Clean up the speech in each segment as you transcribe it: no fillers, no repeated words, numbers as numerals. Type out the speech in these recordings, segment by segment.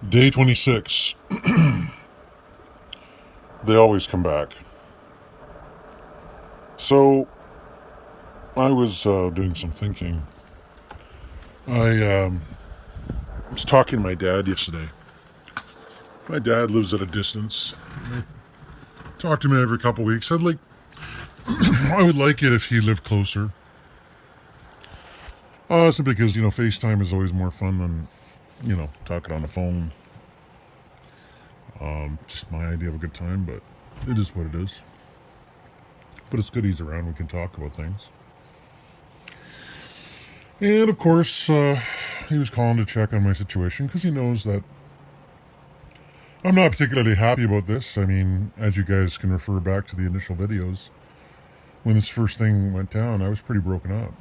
Day 26. They always come back. So, I was doing some thinking. I was talking to my dad yesterday. My dad lives at a distance. I talk to him every couple of weeks. I would like it if he lived closer. Simply because, FaceTime is always more fun than, talking on the phone. Just my idea of a good time, but it is what it is. But it's good he's around. We can talk about things. And of course, he was calling to check on my situation because he knows that I'm not particularly happy about this. I mean, as you guys can refer back to the initial videos, when this first thing went down, I was pretty broken up.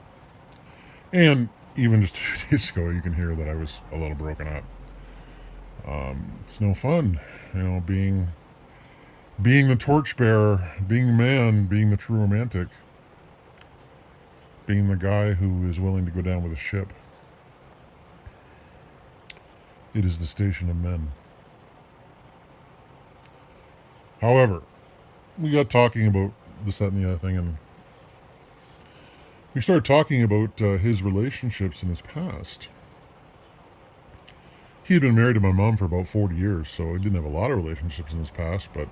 And even just 2 days ago, you can hear that I was a little broken up. It's no fun, being the torchbearer, being the man, being the true romantic, being the guy who is willing to go down with a ship. It is the station of men. However, we got talking about this, that, and the other thing, and we started talking about his relationships in his past. He had been married to my mom for about 40 years, so he didn't have a lot of relationships in his past, but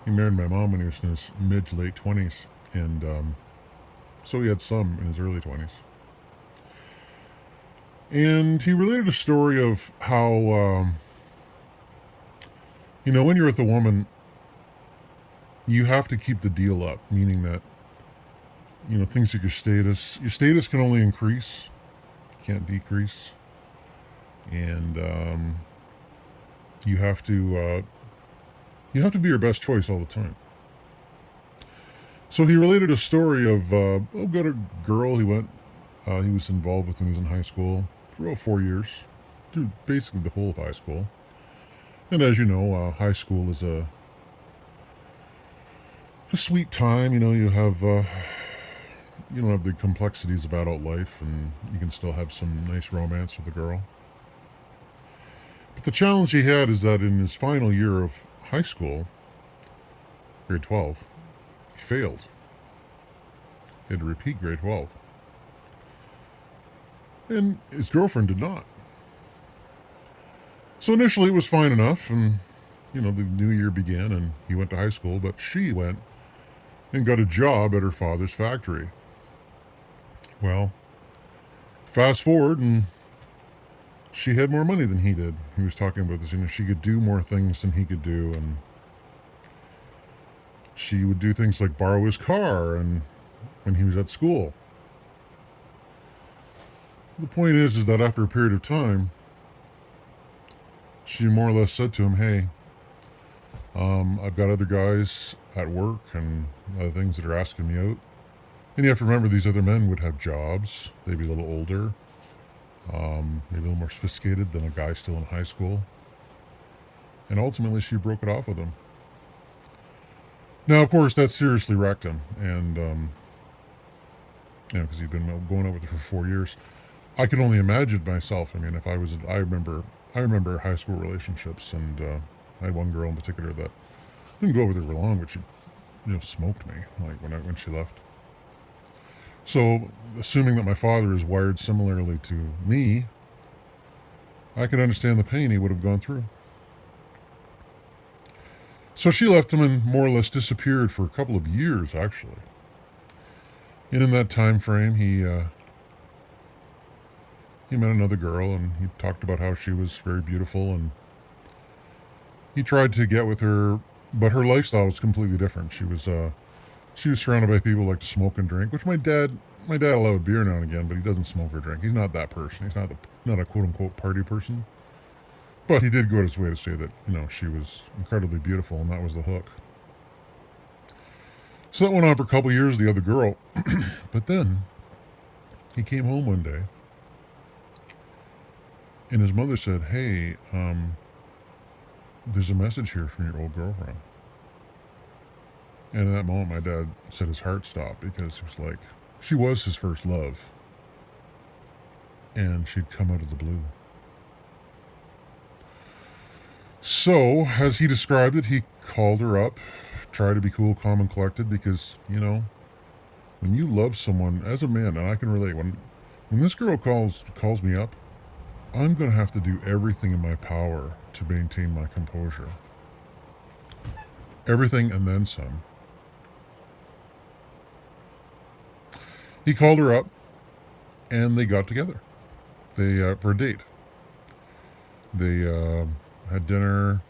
he married my mom when he was in his mid to late 20s, and so he had some in his early 20s. And he related a story of how, when you're with a woman, you have to keep the deal up, meaning that, things like your status can only increase, can't decrease. And you have to be your best choice all the time. So he related a story of got a girl he was involved with when he was in high school for about 4 years, through basically the whole of high school. And as you know, high school is a sweet time. You don't have the complexities of adult life, and you can still have some nice romance with a girl. But the challenge he had is that in his final year of high school, grade 12, he failed. He had to repeat grade 12. And his girlfriend did not. So initially it was fine enough, and, the new year began, and he went to high school, but she went and got a job at her father's factory. Well, fast forward, and she had more money than he did. He was talking about this, she could do more things than he could do, and she would do things like borrow his car and when he was at school. The point is that after a period of time, she more or less said to him, hey, I've got other guys at work and other things that are asking me out. And you have to remember, these other men would have jobs. They'd be a little older, maybe a little more sophisticated than a guy still in high school. And ultimately, she broke it off with him. Now, of course, that seriously wrecked him. And, because he'd been going out with her for 4 years. I could only imagine myself. I mean, if I remember high school relationships, and I had one girl in particular that didn't go with her for long, but she, smoked me, like when she left. So, assuming that my father is wired similarly to me, I could understand the pain he would have gone through. So she left him and more or less disappeared for a couple of years, actually. And in that time frame, he met another girl, and he talked about how she was very beautiful, and he tried to get with her, but her lifestyle was completely different. She was surrounded by people who like to smoke and drink, which my dad will have a beer now and again, but he doesn't smoke or drink. He's not that person. He's not a quote-unquote party person. But he did go out his way to say that, she was incredibly beautiful, and that was the hook. So that went on for a couple of years, the other girl. But then he came home one day, and his mother said, hey, there's a message here from your old girlfriend. And at that moment, my dad said his heart stopped, because it was like, she was his first love. And she'd come out of the blue. So, as he described it, he called her up, tried to be cool, calm, and collected because, when you love someone as a man, and I can relate, when this girl calls me up, I'm going to have to do everything in my power to maintain my composure. Everything and then some. He called her up and they got together. They for a date. They had dinner.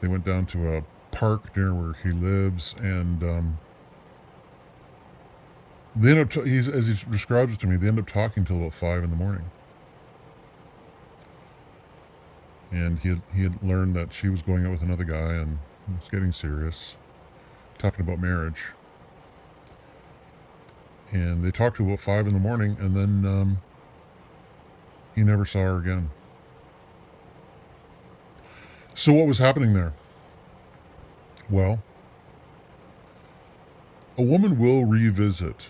They went down to a park near where he lives, and they end up. As he describes it to me, they end up talking till about 5 in the morning. And he had learned that she was going out with another guy, and it was getting serious, talking about marriage. And they talked to about 5 in the morning, and then he never saw her again. So what was happening there? Well, a woman will revisit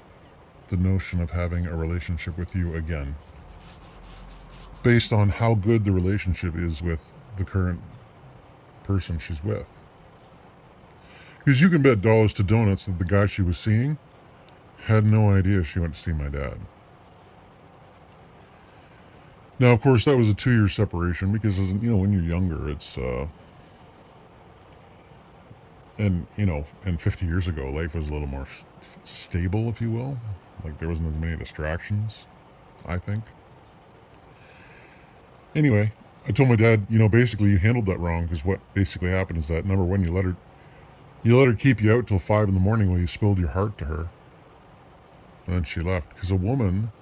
the notion of having a relationship with you again based on how good the relationship is with the current person she's with. Because you can bet dollars to donuts that the guy she was seeing had no idea she went to see my dad. Now, of course, that was a 2-year separation because, when you're younger, it's, and 50 years ago, life was a little more stable, if you will. Like, there wasn't as many distractions, I think. Anyway, I told my dad, basically you handled that wrong because what basically happened is that, number one, you let her keep you out till 5 in the morning while you spilled your heart to her. And then she left because a woman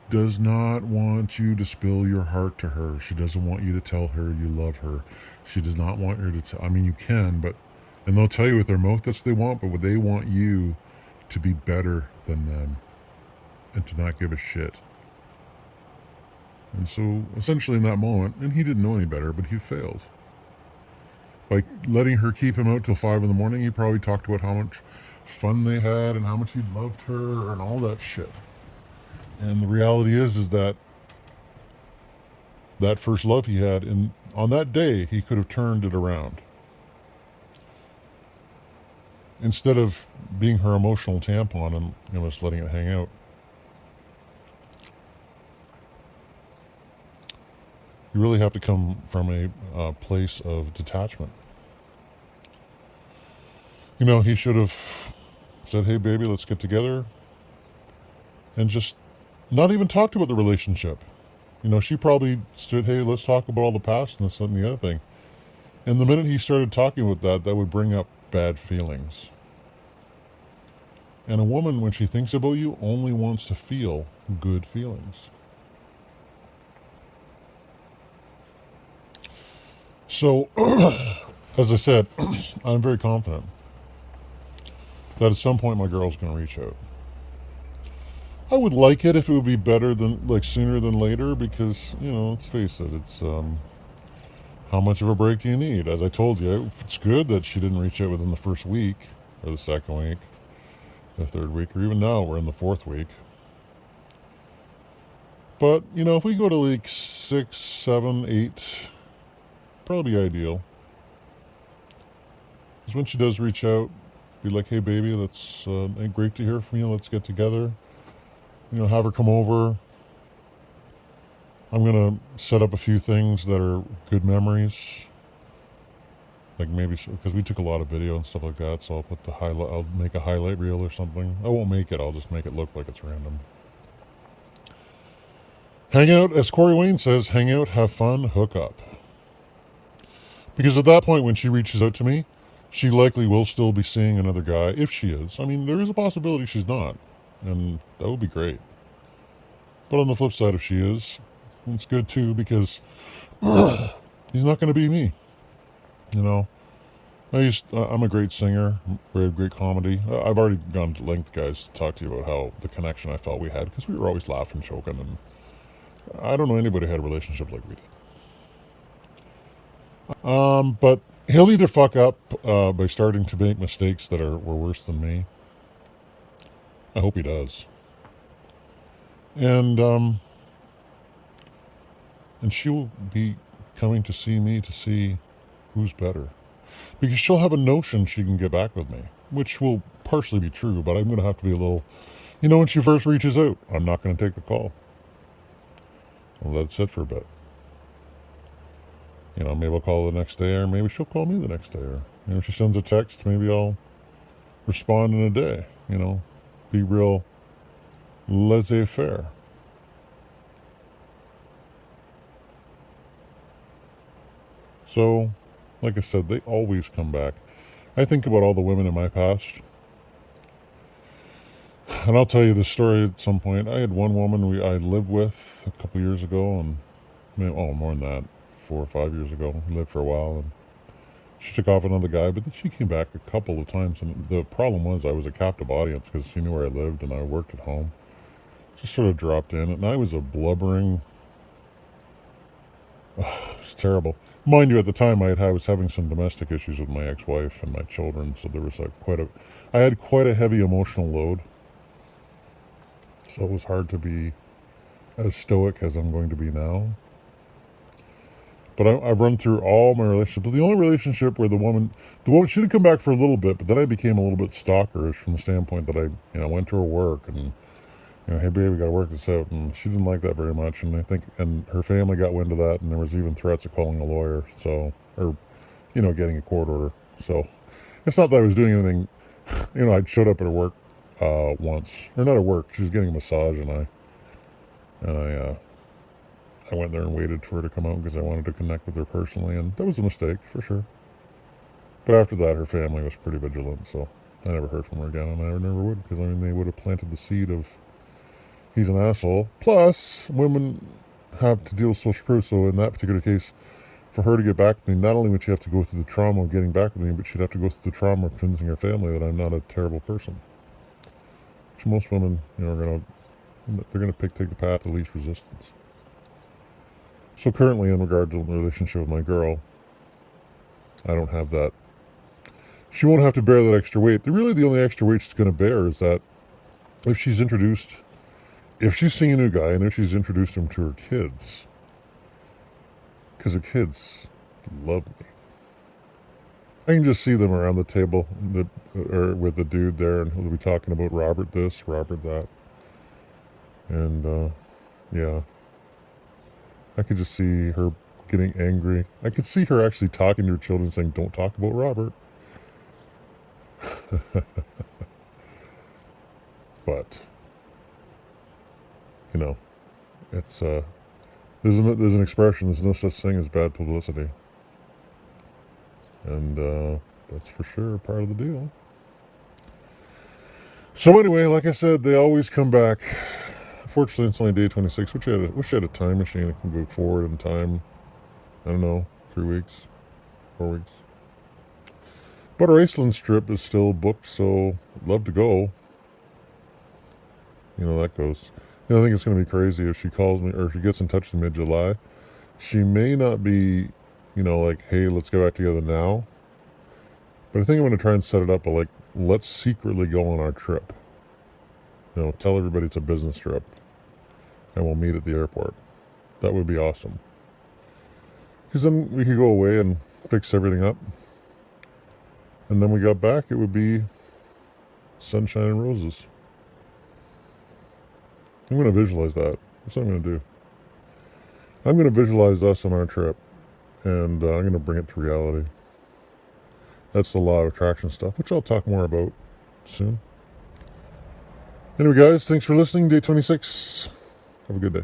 does not want you to spill your heart to her. She doesn't want you to tell her you love her. She does not want her to tell. I mean, you can, and they'll tell you with their mouth that's what they want, but they want you to be better than them and to not give a shit. And so, essentially in that moment, and he didn't know any better, but he failed. By letting her keep him out till 5 in the morning, he probably talked about how much fun they had and how much he loved her and all that shit. And the reality is that first love he had, on that day, he could have turned it around. Instead of being her emotional tampon and just letting it hang out. You really have to come from a place of detachment. He should have said, hey, baby, let's get together. And just not even talked about the relationship. She probably said, hey, let's talk about all the past and this and the other thing. And the minute he started talking about that would bring up bad feelings. And a woman, when she thinks about you, only wants to feel good feelings. So, as I said, I'm very confident that at some point my girl's going to reach out. I would like it if it would be better sooner than later because, let's face it, it's, how much of a break do you need? As I told you, it's good that she didn't reach out within the first week, or the second week, the third week, or even now we're in the 4th week. But, if we go to 6, 7, 8, probably ideal. Because when she does reach out, be like, hey baby, let's, great to hear from you, let's get together. Have her come over. I'm going to set up a few things that are good memories. Like maybe, because we took a lot of video and stuff like that, so I'll put I'll make a highlight reel or something. I won't make it, I'll just make it look like it's random. Hang out, as Corey Wayne says, hang out, have fun, hook up. Because at that point when she reaches out to me, she likely will still be seeing another guy, if she is. I mean, there is a possibility she's not. And that would be great. But on the flip side, if she is, it's good too because he's not going to be me. I'm a great singer, very great comedy. I've already gone to length, guys, to talk to you about how the connection I felt we had because we were always laughing, joking, and I don't know anybody who had a relationship like we did. But he'll either fuck up by starting to make mistakes that were worse than me. I hope he does. And she'll be coming to see me to see who's better. Because she'll have a notion she can get back with me, which will partially be true, but I'm going to have to be a little, when she first reaches out, I'm not going to take the call. I'll let it sit for a bit. Maybe I'll call her the next day, or maybe she'll call me the next day, or if she sends a text, maybe I'll respond in a day, be real laissez-faire. So, like I said, they always come back. I think about all the women in my past, and I'll tell you the story at some point. I had one woman I lived with a couple years ago, and more than that, 4 or 5 years ago. We lived for a while, and she took off another guy, but then she came back a couple of times, and the problem was I was a captive audience because she knew where I lived and I worked at home. Just sort of dropped in, and I was a blubbering... it was terrible. Mind you, at the time I was having some domestic issues with my ex-wife and my children, so there was I had quite a heavy emotional load. So it was hard to be as stoic as I'm going to be now. But I've run through all my relationships. But the only relationship where the woman, she did come back for a little bit, but then I became a little bit stalkerish from the standpoint that I went to her work and, hey babe, we got to work this out. And she didn't like that very much. And I think, and her family got wind of that, and there was even threats of calling a lawyer. So, or, getting a court order. So it's not that I was doing anything, I'd showed up at her work once, or not at work. She was getting a massage, and I went there and waited for her to come out because I wanted to connect with her personally, and that was a mistake for sure. But after that, her family was pretty vigilant, so I never heard from her again, and I never would, because they would have planted the seed of he's an asshole. Plus, women have to deal with social proof, so in that particular case, for her to get back with me, not only would she have to go through the trauma of getting back with me, but she'd have to go through the trauma of convincing her family that I'm not a terrible person. Which most women, they're going to take the path of least resistance. So currently, in regard to the relationship with my girl, I don't have that. She won't have to bear that extra weight. The only extra weight she's going to bear is that if she's seeing a new guy, and if she's introduced him to her kids, because her kids love me. I can just see them around the table or with the dude there, and he'll be talking about Robert this, Robert that. And, yeah. I could just see her getting angry. I could see her actually talking to her children saying, don't talk about Robert. But, it's, there's an expression, there's no such thing as bad publicity. And that's for sure part of the deal. So anyway, like I said, they always come back. Fortunately, it's only day 26. Wish I had a time machine that can go forward in time. I don't know, 3 weeks, 4 weeks. But our Iceland trip is still booked, so I'd love to go. That goes. I think it's going to be crazy if she calls me or if she gets in touch in mid-July. She may not be, like, hey, let's get back together now. But I think I'm going to try and set it up, let's secretly go on our trip. Tell everybody it's a business trip. And we'll meet at the airport. That would be awesome. Because then we could go away and fix everything up. And then we got back, it would be sunshine and roses. I'm going to visualize that. That's what I'm going to do. I'm going to visualize us on our trip. And I'm going to bring it to reality. That's the law of attraction stuff, which I'll talk more about soon. Anyway, guys, thanks for listening. Day 26. Have a good day.